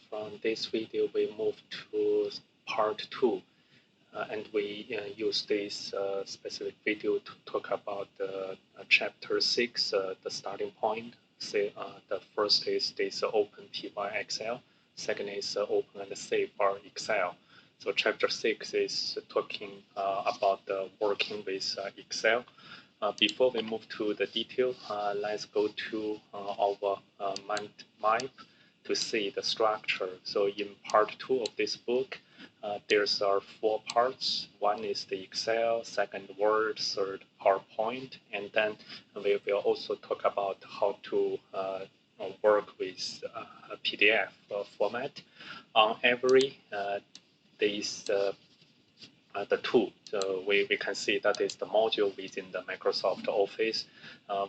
from this video, we move to part 2. And we use this specific video to talk about chapter 6, the starting point. Say, the first is this open PY Excel. Second is open and save bar Excel. So chapter 6 is talking about working with Excel. Before we move to the detail, let's go to our mind map to see the structure. So in part 2 of this book, there's 4 parts. One is the Excel, second Word, third PowerPoint, and then we will also talk about how to work with a PDF format. On every the tool, so we can see that is the module within the Microsoft Office.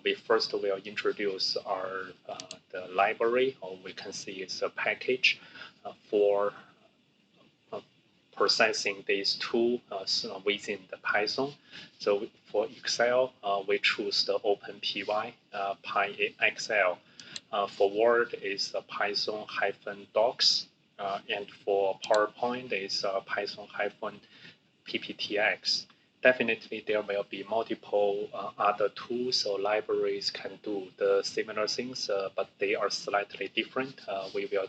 We first will introduce the library, or we can see it's a package for processing these tools within the Python. So for Excel, we choose the OpenPY PyExcel. For Word is Python-docs, and for PowerPoint is Python-PPTX. Definitely, there will be multiple other tools or libraries can do the similar things, but they are slightly different. We will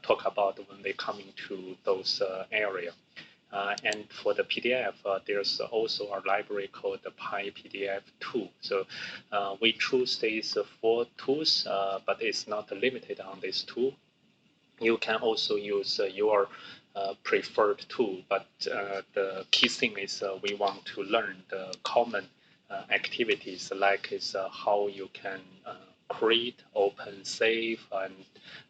talk about when we come into those areas. And for the PDF, there's also a library called the PyPDF2. So we choose these 4 tools, but it's not limited on this tool. You can also use your preferred tool, but the key thing is we want to learn the common activities, like how you can create, open, save, and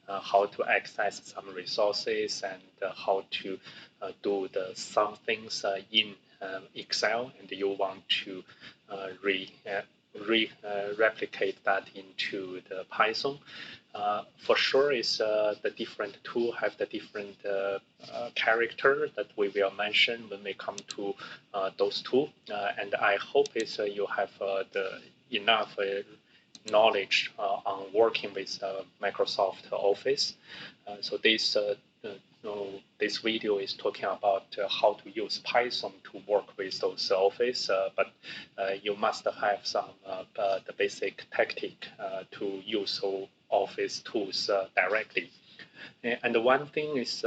how to access some resources, and how to do some things in Excel, and you want to replicate that into the Python. For sure, is the different tool have the different character that we will mention when we come to those tools. And I hope you have enough knowledge on working with Microsoft Office. So this video is talking about how to use Python to work with those Office, but you must have some the basic tactic to use Office tools directly. And one thing is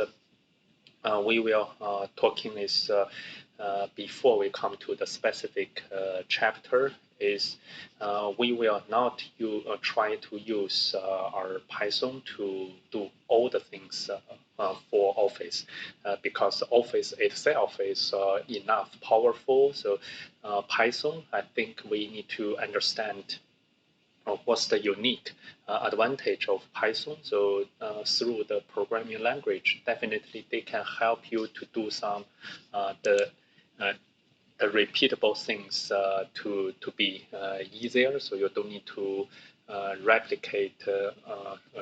we will talking is before we come to the specific chapter is we will not try to use our Python to do all the things for Office, because Office itself is enough powerful. So Python, I think we need to understand what's the unique advantage of Python. So through the programming language, definitely they can help you to do some the repeatable things to be easier. So you don't need to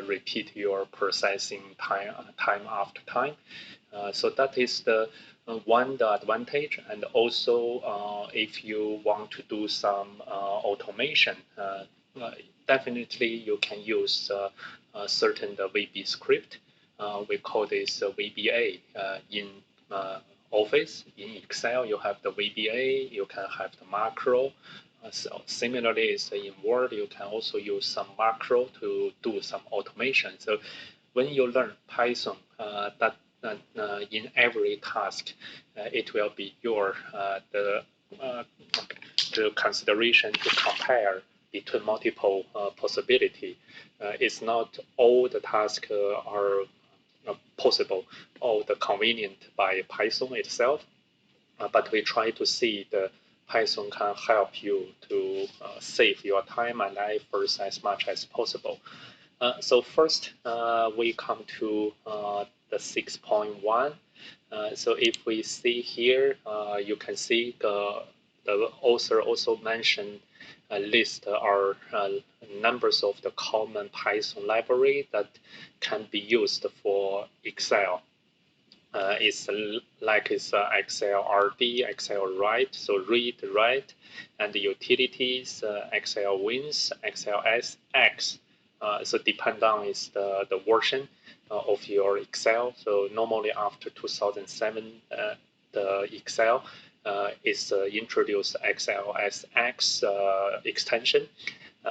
repeat your processing time after time. So that is the advantage. And also, if you want to do some automation, definitely you can use a certain VB script. We call this VBA in Office. In Excel, you have the VBA, you can have the macro. So similarly, in Word, you can also use some macro to do some automation. So when you learn Python, in every task, it will be your the consideration to compare between multiple possibility. It's not all the tasks are possible or the convenient by Python itself, but we try to see the Python can help you to save your time and efforts as much as possible. So first, we come to the 6.1. So if we see here, you can see the author also mentioned list are numbers of the common Python library that can be used for Excel. It's like Excel RD, Excel write, so read, write, and the utilities, Excel wins, Excel SX. So depend on the version. of your Excel. So normally after 2007, the Excel is introduced XLSX extension.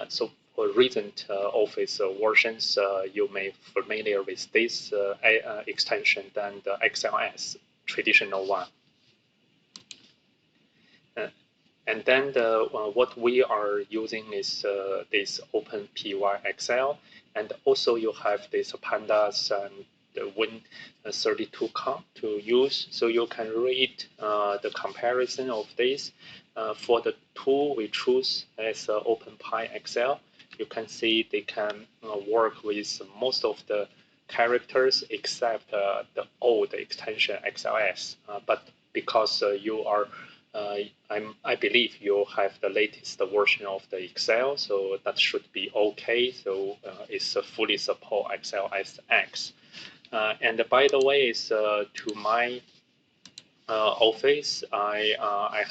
So for recent Office versions, you may familiar with this extension than the XLS traditional one. And then what we are using is this OpenPyXL, and also you have this pandas and the Win32com to use, so you can read the comparison of this. For the tool we choose as OpenPyXL, you can see they can work with most of the characters except the old extension XLS. But because you are I believe you have the latest version of the Excel, so that should be okay. So it's fully support XLSX. And by the way, it's to my Office. I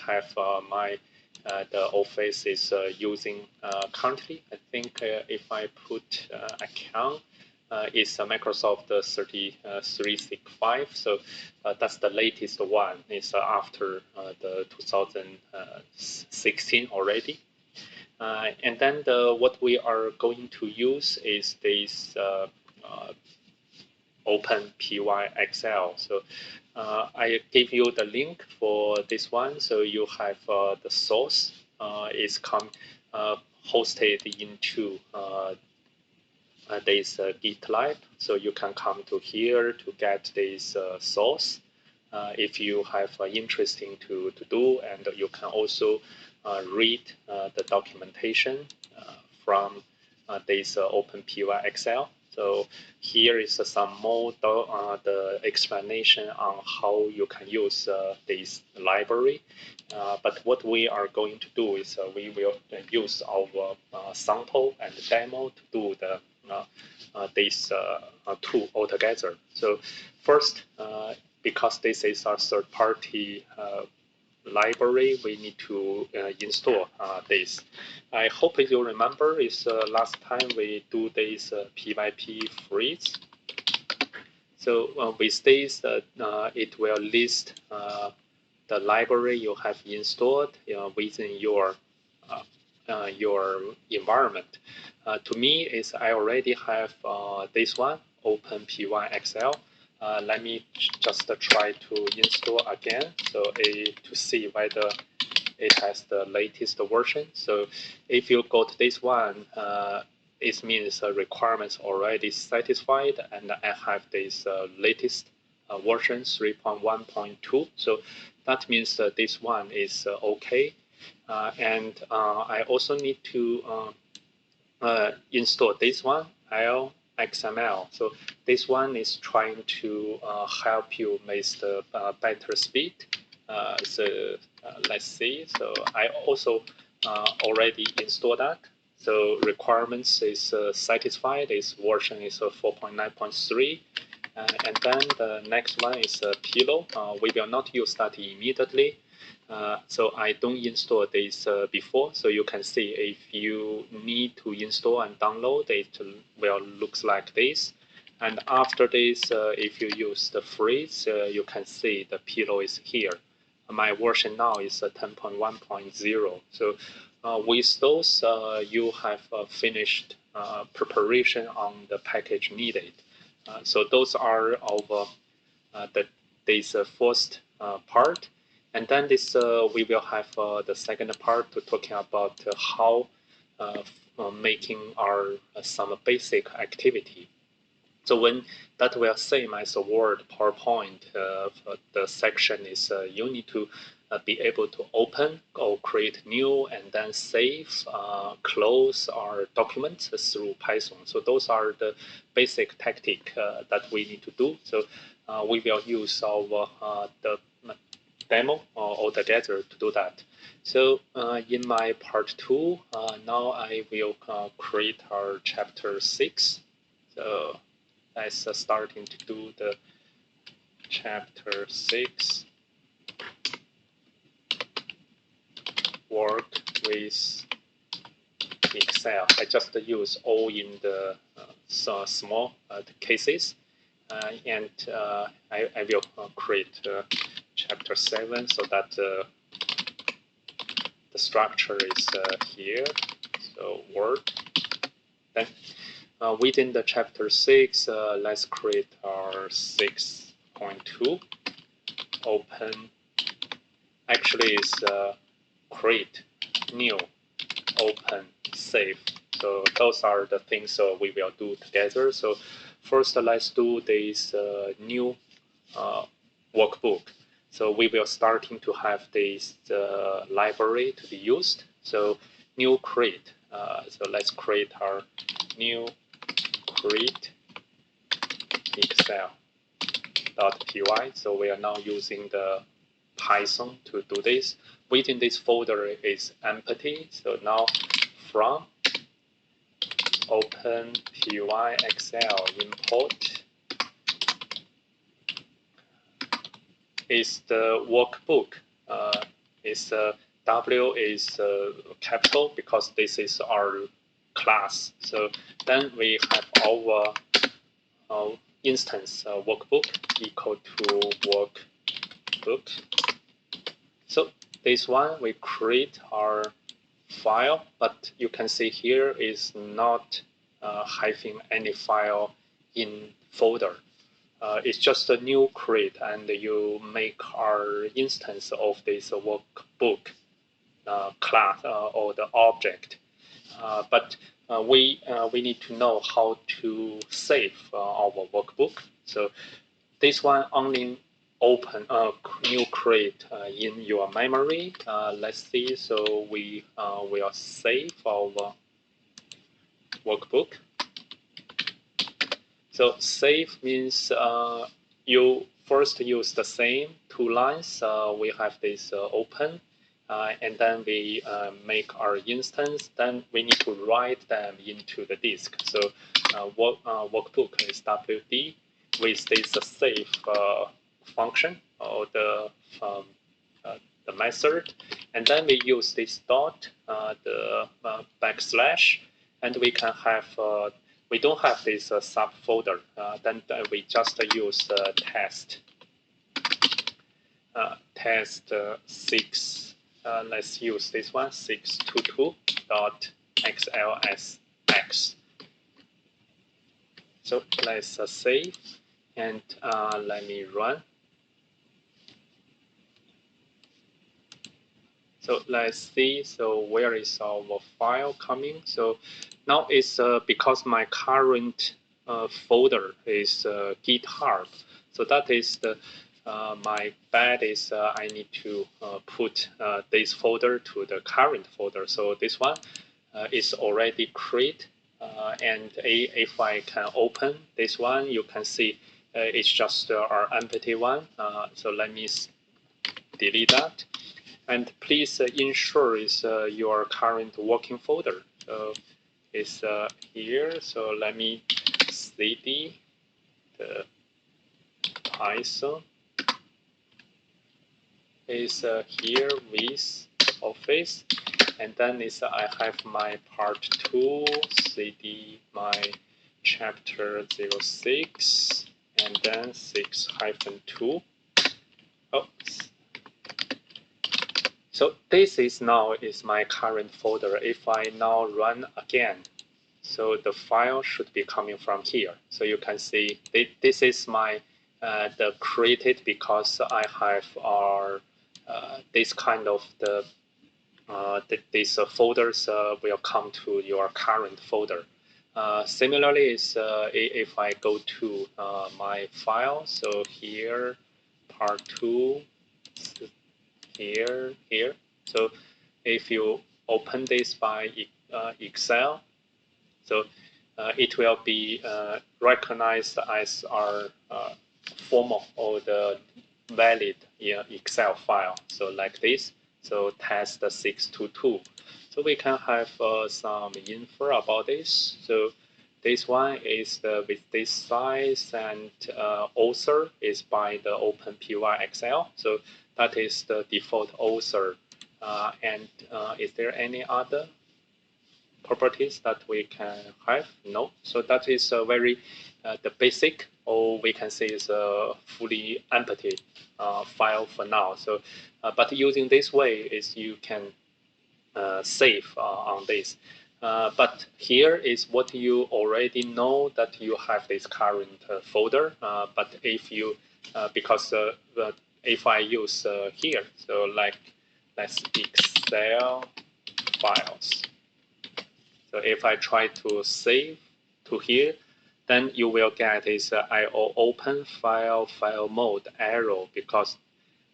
have my the Office is using currently. I think if I put account. Is Microsoft 365, so that's the latest one. It's after the 2016 already. And then what we are going to use is this OpenPyXL. So I give you the link for this one, so you have the source is hosted into this GitLab, so you can come to here to get this source if you have interesting to do, and you can also read the documentation from this OpenPyXL. So here is some more the explanation on how you can use this library. But what we are going to do is we will use our sample and demo to do the this tool altogether. So first, because this is a third-party library, we need to install this. I hope you remember is last time we do this PYP freeze. So with this, it will list the library you have installed within your environment. To me, is I already have this one, OpenPyXL. Let me just try to install again, so to see whether it has the latest version. So if you got this one, it means requirements already satisfied, and I have this latest version 3.1.2. So that means this one is okay. And I also need to install this one, XML. So this one is trying to help you with the better speed. So let's see. So I also already installed that. So requirements is satisfied. This version is 4.9.3. And then the next one is Pillow. We will not use that immediately. So I don't install this before, so you can see if you need to install and download, it will look like this. And after this, if you use the freeze, you can see the Pillow is here. My version now is 10.1.0. So with those, you have finished preparation on the package needed. So those are our this first part. And then this we will have the second part to talking about how making our some basic activity. So when that will same as a Word, PowerPoint, the section is you need to be able to open or create new and then save, close our documents through Python. So those are the basic tactic that we need to do. So we will use our the demo altogether to do that. So in my part 2, now I will create our chapter 6. So let's starting to do the chapter 6. Work with Excel. I just use all in the small cases. and I will create chapter 7 so that the structure is here. So Word. Then within the chapter 6, let's create our 6.2. Open. Actually, is create, new, open, save. So those are the things we will do together. So first, let's do this new workbook. So we will starting to have this library to be used. So new create. So let's create our new create Excel.py. So we are now using the Python to do this. Within this folder is empty. So now from open py Excel import is the workbook. W is capital because this is our class. So then we have our instance workbook equal to workbook. So this one we create our file, but you can see here is not having any file in folder. It's just a new create, and you make our instance of this workbook class or the object. But we need to know how to save our workbook. So this one only open new create in your memory. Let's see. So we will save our workbook. So save means you first use the same two lines. We have this open, and then we make our instance. Then we need to write them into the disk. So workbook is wd with this save function or the method, and then we use this dot, the backslash, and we can have we don't have this subfolder. Then we just use test 6. Let's use this one 622.xlsx. So let's save and let me run. So let's see. So where is our file coming? So now it's because my current folder is GitHub. So that is the my bad is I need to put this folder to the current folder. So this one is already created. And if I can open this one, you can see it's just our empty one. So let me delete that. And please ensure is your current working folder. So it's here. So let me cd the Python is here with Office, and then is I have my part 2 cd my chapter 06 and then 6-2. Oh. So this is now is my current folder. If I now run again, so the file should be coming from here. So you can see this is my the created because I have our this kind of these folders will come to your current folder. Similarly, is if I go to my file, so here part 2. Here. So if you open this by Excel, so it will be recognized as our formal or the valid Excel file. So like this. So test 622. So we can have some info about this. So this one is with this size, and author is by the OpenPY Excel. So that is the default author. And is there any other properties that we can have? No. So that is very the basic, or we can say is a fully empty file for now. So, but using this way is you can save on this. But here is what you already know, that you have this current folder. But if you, because if I use here, so like let's Excel files. So if I try to save to here, then you will get is IO open file mode error, because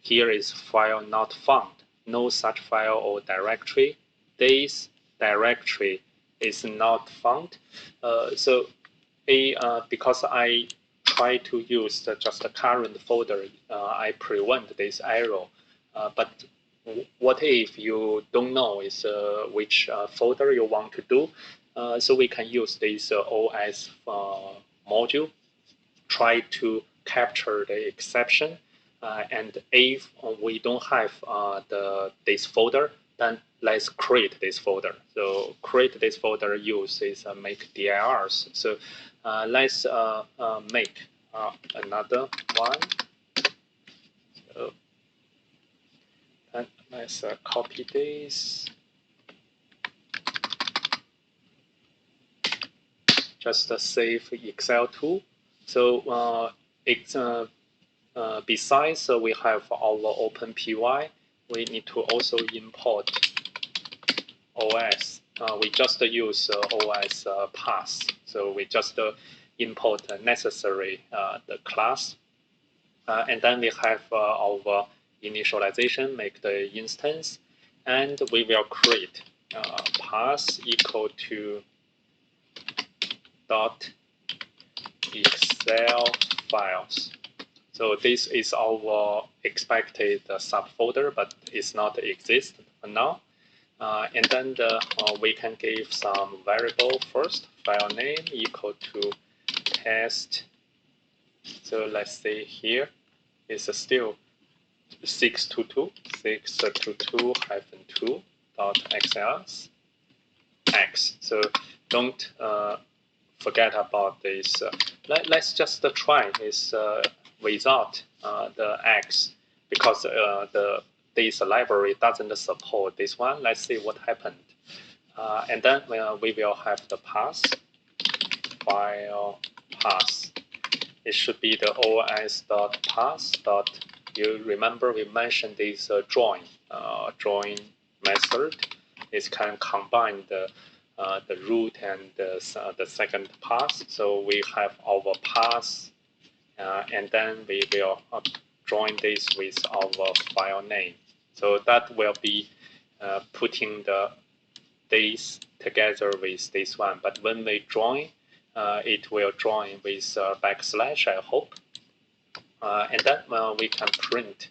here is file not found. No such file or directory. This directory is not found. Because I try to use just the current folder, I prevent this error. But what if you don't know is which folder you want to do? So we can use this OS module, try to capture the exception. And if we don't have this folder, then let's create this folder. So create this folder use is make dirs. So let's make another one. So and let's copy this. Just save Excel tool. So besides we have our OpenPY, we need to also import OS. We just use OS pass. So we just import necessary the class. And then we have our initialization, make the instance, and we will create pass equal to dot Excel files. So this is our expected subfolder, but it's not exist for now. And then we can give some variable first, file name equal to test. So let's say here is still 622-2.xls. So don't forget about this. Let's just try this without the X, because this library doesn't support this one. Let's see what happened. And then we will have the pass, file pass. It should be the os.pass. You remember we mentioned this join method. It can combine the root and the second pass. So we have our pass, and then we will join this with our file name. So that will be putting this together with this one. But when we join, it will join with backslash, I hope. And then we can print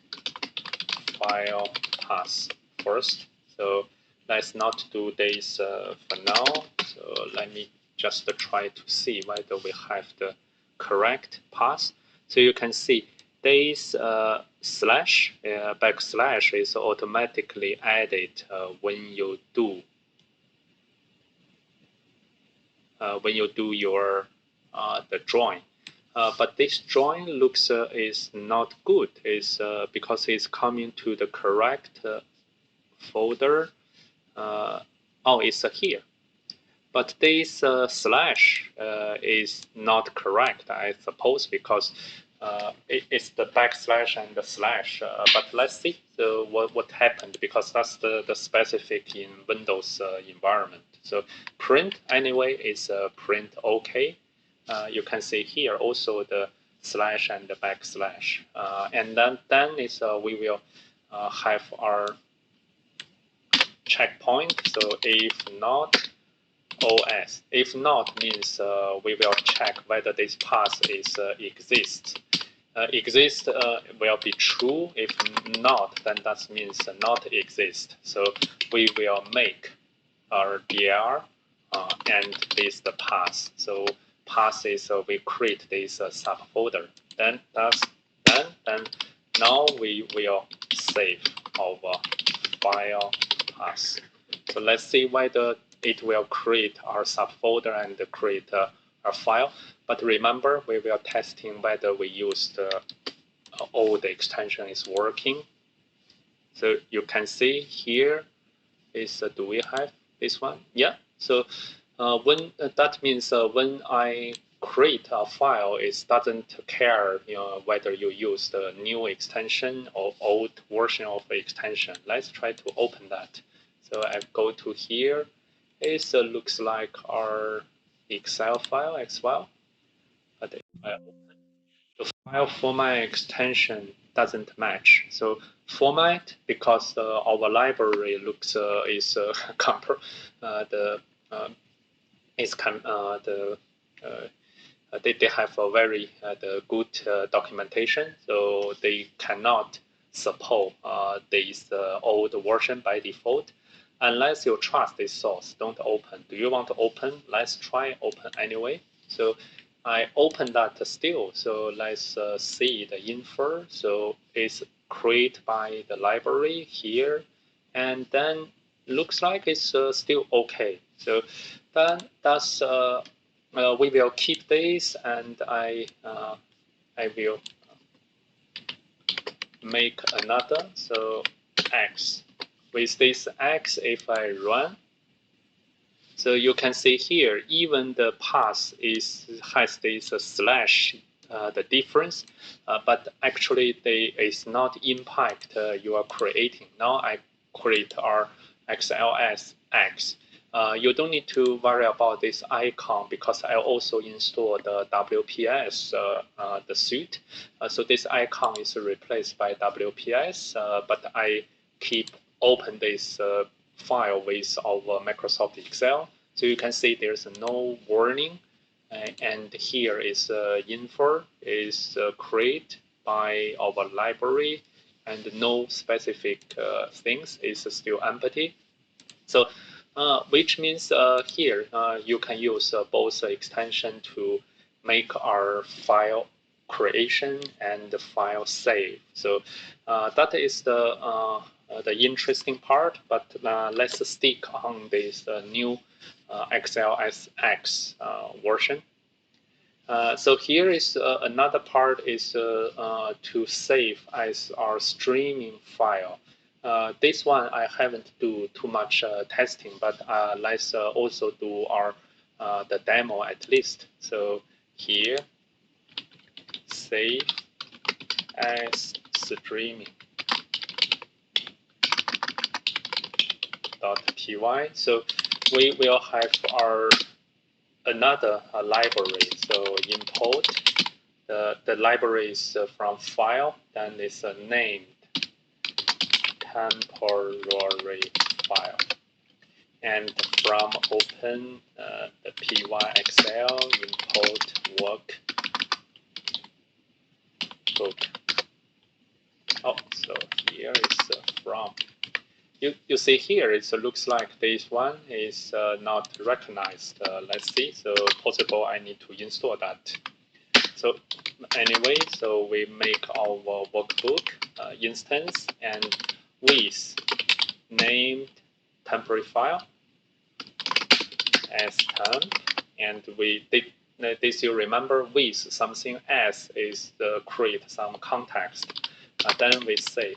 file pass first. So let's not do this for now. So let me just try to see whether we have the correct pass. So you can see this backslash is automatically added when you do your the join. But this join looks is not good. Is because it's coming to the correct folder. Oh, it's here. But this slash is not correct, I suppose, because it's the backslash and the slash. But let's see what happened, because that's the specific in Windows environment. So print anyway is print OK. You can see here also the slash and the backslash. And then is we will have our checkpoint. So if not OS, if not means we will check whether this path is exists. Exist will be true. If not, then that means not exist. So we will make our dir and this the path. So path is we create this subfolder. Then now we will save our file path. So let's see whether it will create our subfolder and create our file. But remember, we will testing whether we used all the extension is working. So you can see here is do we have this one? Yeah. So when that means when I create a file, it doesn't care whether you use the new extension or old version of the extension. Let's try to open that. So I go to here. It looks like our Excel file, but if I open the file format extension doesn't match. So format, because our library looks is the is the they have a very the good documentation, so they cannot support this old version by default. Unless you trust this source, don't open. Do you want to open? Let's try open anyway. So I open that still. So let's see the info. So it's created by the library here, and then looks like it's still okay. So then that's we will keep this, and I will make another. So X. With this X, if I run, so you can see here, even the path has this slash the difference, but actually they is not impact you are creating. Now I create our XLS X. You don't need to worry about this icon because I also install the WPS the suite. So this icon is replaced by WPS, but I keep open this file with our Microsoft Excel. So you can see there's no warning, and here is info is created by our library, and no specific things is still empty. So which means here you can use both extension to make our file creation and the file save. So that is the interesting part, but let's stick on this new XLSX version. So here is another part is to save as our streaming file. This one I haven't do too much testing, but let's also do our the demo at least. So here, save as streaming .py. So we will have our another library. So import the library is from file, then it's named temporary file, and from open the PyXL import workbook. Oh, so here is from. You see here, it looks like this one is not recognized. Let's see. So possible I need to install that. So anyway, so we make our workbook instance and with named temporary file as temp, and they still remember with something as is create some context. Then we save.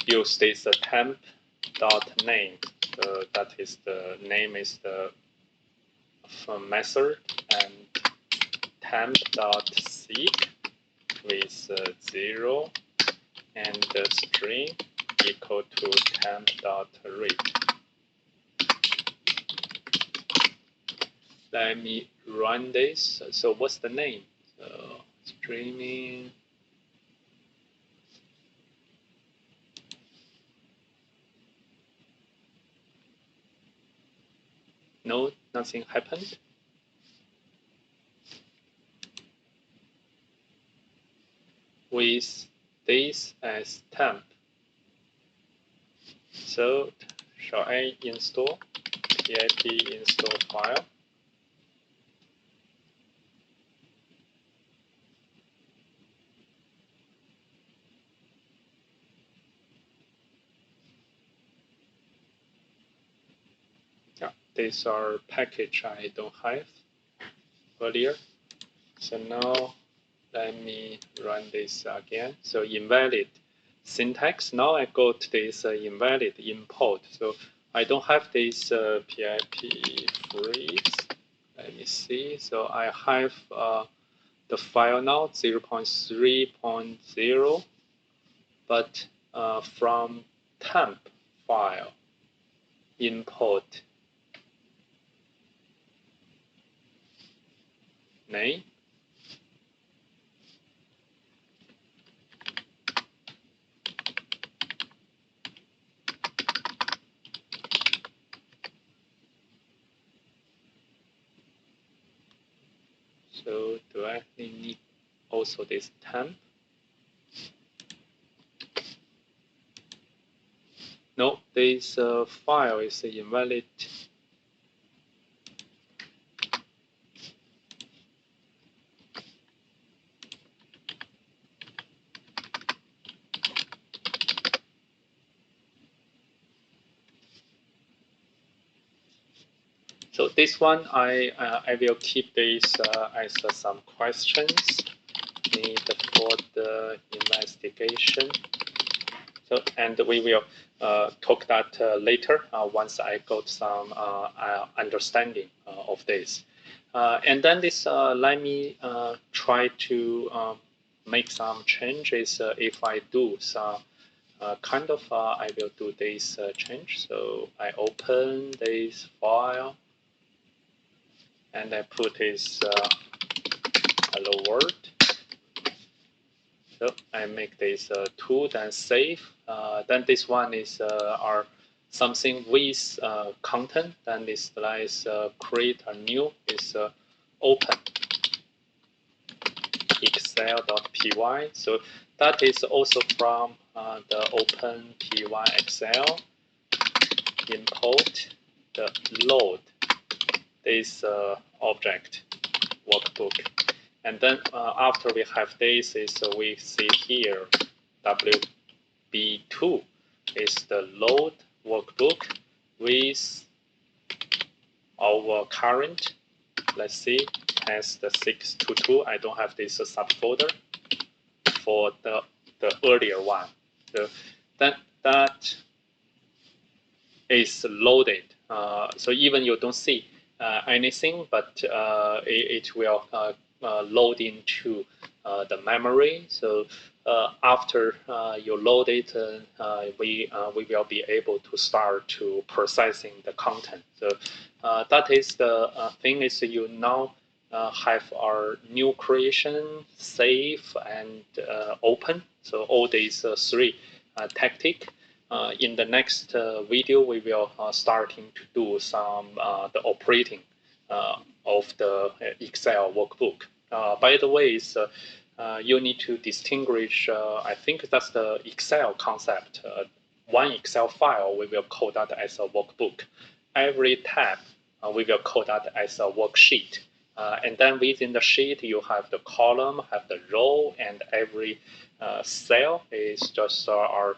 Use this temp dot name. That is the name is the method, and temp dot seek with 0 and the string equal to temp dot read. Let me run this. So what's the name? So streaming. No, nothing happened. With this as temp. So shall I install pip install file? Yeah, these are package I don't have earlier. So now let me run this again. So invalid syntax. Now I got this invalid import. So I don't have this pip freeze. Let me see. So I have the file now 0.3.0, but from temp file import name. So do I need also this temp? No, this file is invalid. So this one, I will keep this as some questions need for the investigation. So, and we will talk that later once I got some understanding of this. And then this, let me try to make some changes. If I do some kind of, I will do this change. So I open this file and I put this hello world. So I make this 2, then save. Then this one is our something with content. Then this let's create a new is open excel.py. So that is also from the open py excel. Import the load this object workbook. And then after we have this, is we see here WB2 is the load workbook with our current, let's see, has the 622. I don't have this subfolder for the earlier one. So then that is loaded. So even you don't see anything, but it will load into the memory. So after you load it, we will be able to start to processing the content. So that is the thing is you now have our new creation, save, and open. So all these three tactics. In the next video, we will starting to do some the operating of the Excel workbook. By the way, you need to distinguish. I think that's the Excel concept. One Excel file, we will call that as a workbook. Every tab, we will call that as a worksheet. And then within the sheet, you have the column, have the row, and every cell is just our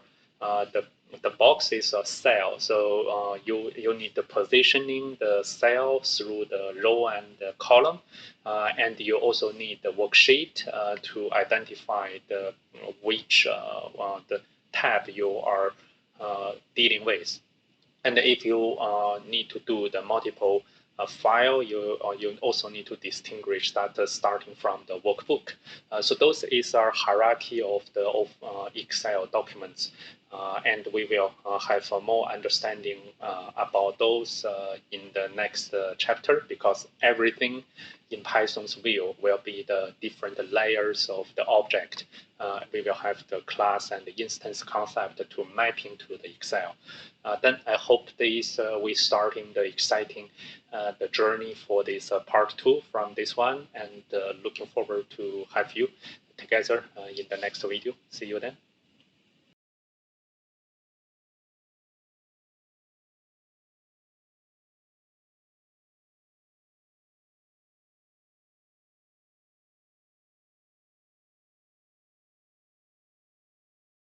the box is a cell, so you need the positioning the cell through the row and the column, and you also need the worksheet to identify the which the tab you are dealing with. And if you need to do the multiple file, you also need to distinguish that starting from the workbook. So those is our hierarchy of the Excel documents. And we will have more understanding about those in the next chapter, because everything in Python's view will be the different layers of the object. We will have the class and the instance concept to map into the Excel. Then I hope this we starting the exciting the journey for this part 2 from this one, and looking forward to have you together in the next video. See you then.